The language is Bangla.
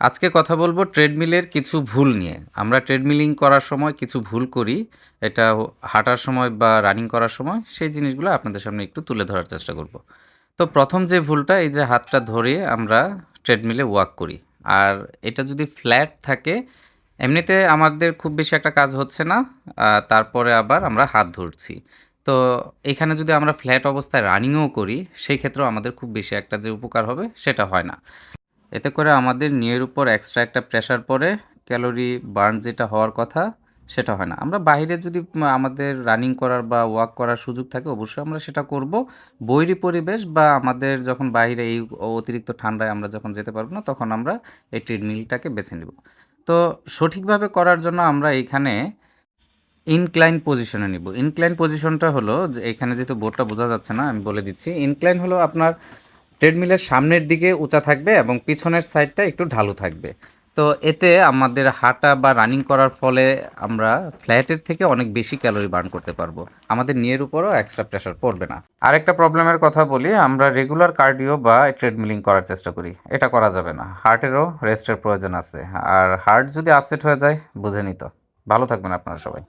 আজকে কথা বলবো ট্রেডমিলের কিছু ভুল নিয়ে। আমরা ট্রেডমিলিং করার সময় কিছু ভুল করি। এটা হাঁটার সময় বা রানিং করার সময় সেই জিনিসগুলো আপনাদের সামনে একটু তুলে ধরার চেষ্টা করব। তো প্রথম যে ভুলটা এই যে হাতটা ধরে আমরা ট্রেডমিলে ওয়াক করি। আর এটা যদি ফ্ল্যাট থাকে এমনিতে আমাদের খুব বেশি একটা কাজ হচ্ছে না। তারপরে আবার আমরা হাত ধরছি। তো এখানে যদি আমরা ফ্ল্যাট অবস্থায় রানিংও করি সেই ক্ষেত্রেও আমাদের খুব বেশি একটা যে উপকার হবে সেটা হয় না। এতে করে আমাদের নিয়ের উপর এক্সট্রা একটা প্রেশার পড়ে, ক্যালোরি বার্ন যেটা হওয়ার কথা সেটা হয় না। আমরা বাইরে যদি আমাদের রানিং করার বা ওয়াক করার সুযোগ থাকে অবশ্যই আমরা সেটা করব। বৈরী পরিবেশ বা আমাদের যখন বাইরে এই অতিরিক্ত ঠান্ডায় আমরা যখন যেতে পারবো না তখন আমরা এই ট্রেডমিলটাকে বেছে নেব। তো সঠিকভাবে করার জন্য আমরা এইখানে ইনক্লাইন পজিশনে নিব। ইনক্লাইন পজিশনটা হলো যে এখানে যেহেতু বোর্ডটা বোঝা যাচ্ছে না আমি বলে দিচ্ছি। ইনক্লাইন হলো আপনার ট্রেডমিলের সামনের দিকে উঁচা থাকবে এবং পিছনের সাইডটা একটু ঢালু থাকবে। তো এতে আমাদের হাঁটা বা রানিং করার ফলে আমরা ফ্ল্যাটের থেকে অনেক বেশি ক্যালোরি বার্ন করতে পারবো। আমাদের নিয়ের উপরও এক্সট্রা প্রেশার পড়বে না। আরেকটা প্রবলেমের কথা বলি, আমরা রেগুলার কার্ডিও বা ট্রেডমিলিং করার চেষ্টা করি, এটা করা যাবে না। হার্টেরও রেস্টের প্রয়োজন আছে। আর হার্ট যদি আপসেট হয়ে যায় বুঝে নিত। ভালো থাকবেন আপনারা সবাই।